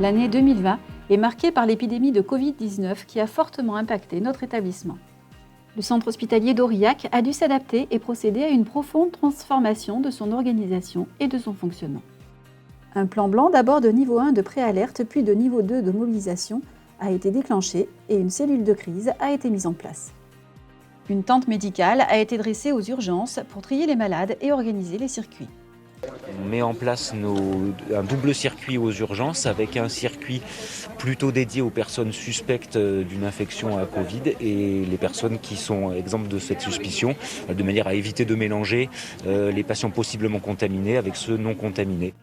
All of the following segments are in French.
L'année 2020 est marquée par l'épidémie de Covid-19 qui a fortement impacté notre établissement. Le centre hospitalier d'Aurillac a dû s'adapter et procéder à une profonde transformation de son organisation et de son fonctionnement. Un plan blanc d'abord de niveau 1 de préalerte puis de niveau 2 de mobilisation a été déclenché et une cellule de crise a été mise en place. Une tente médicale a été dressée aux urgences pour trier les malades et organiser les circuits. On met en place un double circuit aux urgences avec un circuit plutôt dédié aux personnes suspectes d'une infection à Covid et les personnes qui sont exemptes de cette suspicion, de manière à éviter de mélanger les patients possiblement contaminés avec ceux non contaminés.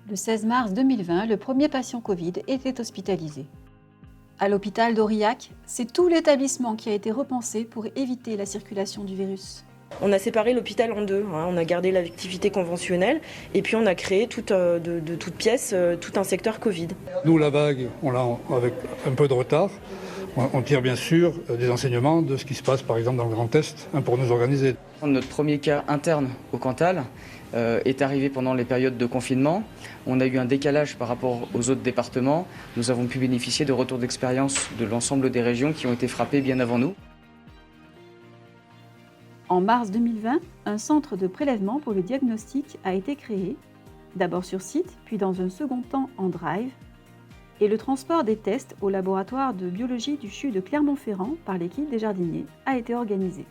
Le 16 mars 2020, le premier patient Covid était hospitalisé. À l'hôpital d'Aurillac, c'est tout l'établissement qui a été repensé pour éviter la circulation du virus. On a séparé l'hôpital en deux, on a gardé l'activité conventionnelle et puis on a créé de toutes pièces tout un secteur Covid. Nous, la vague, on l'a avec un peu de retard. On tire bien sûr des enseignements de ce qui se passe par exemple dans le Grand Est pour nous organiser. Notre premier cas interne au Cantal est arrivé pendant les périodes de confinement. On a eu un décalage par rapport aux autres départements. Nous avons pu bénéficier de retours d'expérience de l'ensemble des régions qui ont été frappées bien avant nous. En mars 2020, un centre de prélèvement pour le diagnostic a été créé, d'abord sur site, puis dans un second temps en drive, et le transport des tests au laboratoire de biologie du CHU de Clermont-Ferrand par l'équipe des jardiniers a été organisé.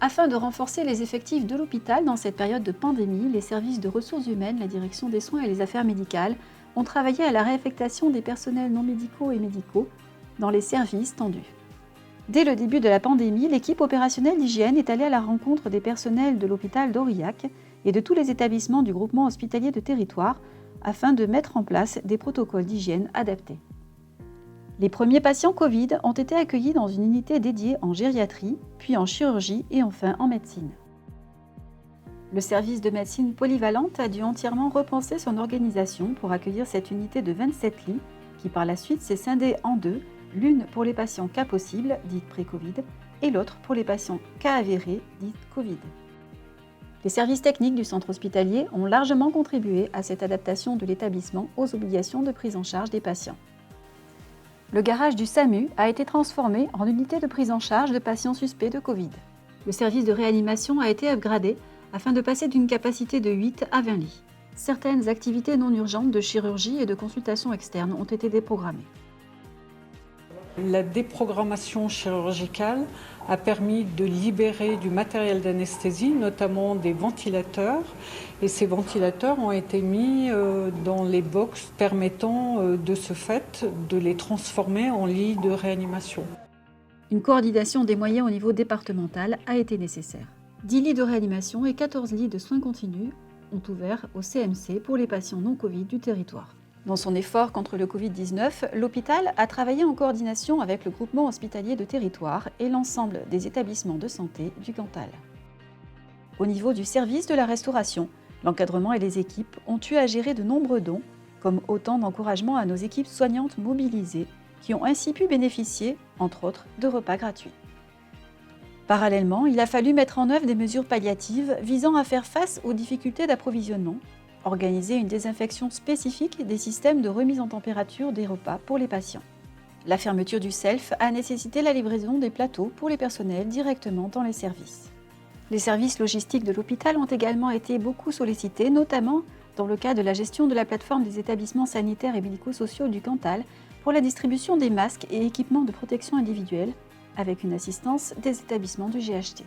Afin de renforcer les effectifs de l'hôpital dans cette période de pandémie, les services de ressources humaines, la direction des soins et les affaires médicales ont travaillé à la réaffectation des personnels non médicaux et médicaux dans les services tendus. Dès le début de la pandémie, l'équipe opérationnelle d'hygiène est allée à la rencontre des personnels de l'hôpital d'Aurillac et de tous les établissements du groupement hospitalier de territoire afin de mettre en place des protocoles d'hygiène adaptés. Les premiers patients Covid ont été accueillis dans une unité dédiée en gériatrie, puis en chirurgie et enfin en médecine. Le service de médecine polyvalente a dû entièrement repenser son organisation pour accueillir cette unité de 27 lits qui par la suite s'est scindée en deux, l'une pour les patients cas possibles, dites pré-Covid, et l'autre pour les patients cas avérés, dites Covid. Les services techniques du centre hospitalier ont largement contribué à cette adaptation de l'établissement aux obligations de prise en charge des patients. Le garage du SAMU a été transformé en unité de prise en charge de patients suspects de Covid. Le service de réanimation a été upgradé afin de passer d'une capacité de 8 à 20 lits. Certaines activités non urgentes de chirurgie et de consultation externe ont été déprogrammées. La déprogrammation chirurgicale a permis de libérer du matériel d'anesthésie, notamment des ventilateurs. Et ces ventilateurs ont été mis dans les box permettant de ce fait de les transformer en lits de réanimation. Une coordination des moyens au niveau départemental a été nécessaire. 10 lits de réanimation et 14 lits de soins continus ont ouvert au CMC pour les patients non Covid du territoire. Dans son effort contre le Covid-19, l'hôpital a travaillé en coordination avec le groupement hospitalier de territoire et l'ensemble des établissements de santé du Cantal. Au niveau du service de la restauration, l'encadrement et les équipes ont eu à gérer de nombreux dons, comme autant d'encouragement à nos équipes soignantes mobilisées, qui ont ainsi pu bénéficier, entre autres, de repas gratuits. Parallèlement, il a fallu mettre en œuvre des mesures palliatives visant à faire face aux difficultés d'approvisionnement, organiser une désinfection spécifique des systèmes de remise en température des repas pour les patients. La fermeture du SELF a nécessité la livraison des plateaux pour les personnels directement dans les services. Les services logistiques de l'hôpital ont également été beaucoup sollicités, notamment dans le cas de la gestion de la plateforme des établissements sanitaires et médico-sociaux du Cantal pour la distribution des masques et équipements de protection individuelle, avec une assistance des établissements du GHT.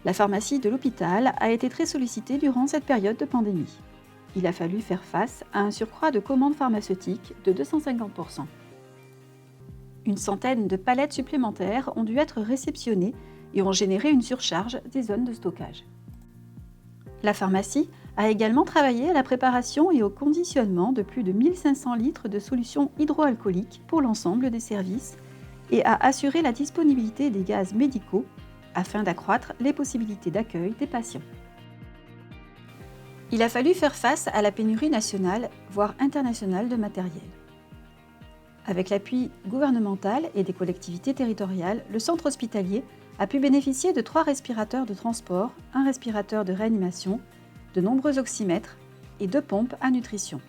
La pharmacie de l'hôpital a été très sollicitée durant cette période de pandémie. Il a fallu faire face à un surcroît de commandes pharmaceutiques de 250%. Une centaine de palettes supplémentaires ont dû être réceptionnées et ont généré une surcharge des zones de stockage. La pharmacie a également travaillé à la préparation et au conditionnement de plus de 1500 litres de solutions hydroalcooliques pour l'ensemble des services et a assuré la disponibilité des gaz médicaux afin d'accroître les possibilités d'accueil des patients. Il a fallu faire face à la pénurie nationale, voire internationale de matériel. Avec l'appui gouvernemental et des collectivités territoriales, le centre hospitalier a pu bénéficier de 3 respirateurs de transport, un respirateur de réanimation, de nombreux oxymètres et 2 pompes à nutrition.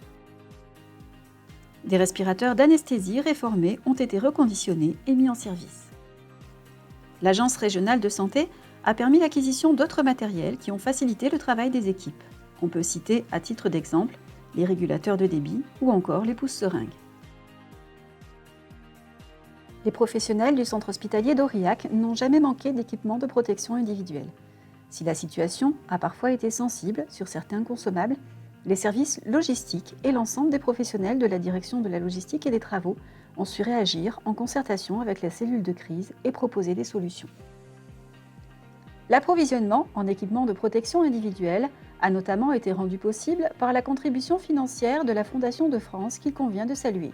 Des respirateurs d'anesthésie réformés ont été reconditionnés et mis en service. L'Agence régionale de santé a permis l'acquisition d'autres matériels qui ont facilité le travail des équipes. On peut citer à titre d'exemple les régulateurs de débit ou encore les pousse-seringues. Les professionnels du centre hospitalier d'Aurillac n'ont jamais manqué d'équipements de protection individuelle. Si la situation a parfois été sensible sur certains consommables, les services logistiques et l'ensemble des professionnels de la direction de la logistique et des travaux ont su réagir en concertation avec la cellule de crise et proposer des solutions. L'approvisionnement en équipements de protection individuelle a notamment été rendu possible par la contribution financière de la Fondation de France qu'il convient de saluer.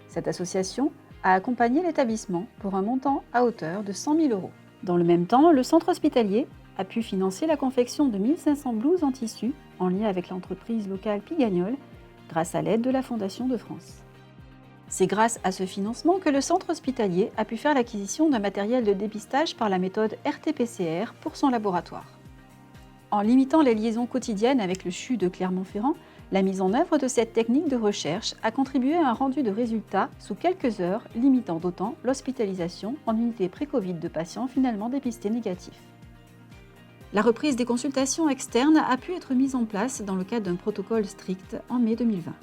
Cette association a accompagné l'établissement pour un montant à hauteur de 100 000 €. Dans le même temps, le centre hospitalier a pu financer la confection de 1500 blouses en tissu en lien avec l'entreprise locale Pigagnol grâce à l'aide de la Fondation de France. C'est grâce à ce financement que le centre hospitalier a pu faire l'acquisition d'un matériel de dépistage par la méthode RT-PCR pour son laboratoire. En limitant les liaisons quotidiennes avec le CHU de Clermont-Ferrand, la mise en œuvre de cette technique de recherche a contribué à un rendu de résultats sous quelques heures, limitant d'autant l'hospitalisation en unité pré-Covid de patients finalement dépistés négatifs. La reprise des consultations externes a pu être mise en place dans le cadre d'un protocole strict en mai 2020.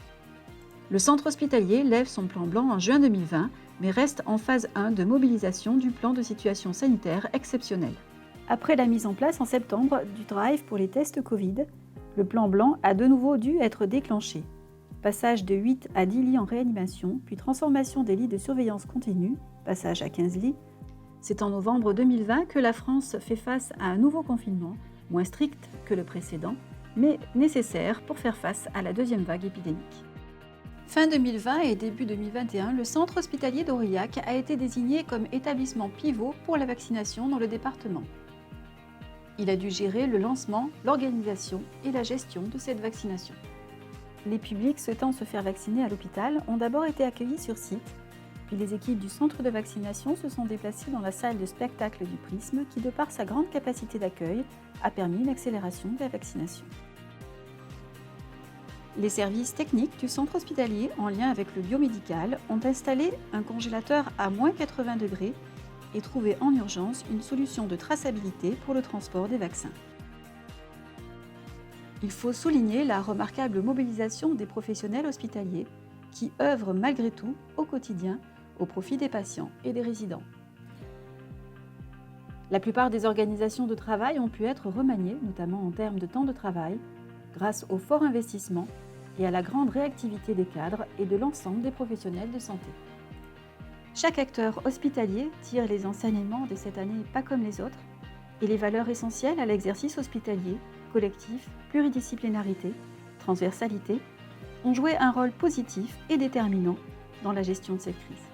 Le centre hospitalier lève son plan blanc en juin 2020, mais reste en phase 1 de mobilisation du plan de situation sanitaire exceptionnelle. Après la mise en place en septembre du drive pour les tests Covid, le plan blanc a de nouveau dû être déclenché. Passage de 8 à 10 lits en réanimation, puis transformation des lits de surveillance continue, passage à 15 lits. C'est en novembre 2020 que la France fait face à un nouveau confinement, moins strict que le précédent, mais nécessaire pour faire face à la deuxième vague épidémique. Fin 2020 et début 2021, le centre hospitalier d'Aurillac a été désigné comme établissement pivot pour la vaccination dans le département. Il a dû gérer le lancement, l'organisation et la gestion de cette vaccination. Les publics souhaitant se faire vacciner à l'hôpital ont d'abord été accueillis sur site, puis les équipes du centre de vaccination se sont déplacées dans la salle de spectacle du Prisme qui, de par sa grande capacité d'accueil, a permis l'accélération de la vaccination. Les services techniques du centre hospitalier, en lien avec le biomédical, ont installé un congélateur à moins 80 degrés et trouvé en urgence une solution de traçabilité pour le transport des vaccins. Il faut souligner la remarquable mobilisation des professionnels hospitaliers qui œuvrent malgré tout au quotidien au profit des patients et des résidents. La plupart des organisations de travail ont pu être remaniées, notamment en termes de temps de travail, grâce au fort investissement et à la grande réactivité des cadres et de l'ensemble des professionnels de santé. Chaque acteur hospitalier tire les enseignements de cette année pas comme les autres et les valeurs essentielles à l'exercice hospitalier, collectif, pluridisciplinarité, transversalité, ont joué un rôle positif et déterminant dans la gestion de cette crise.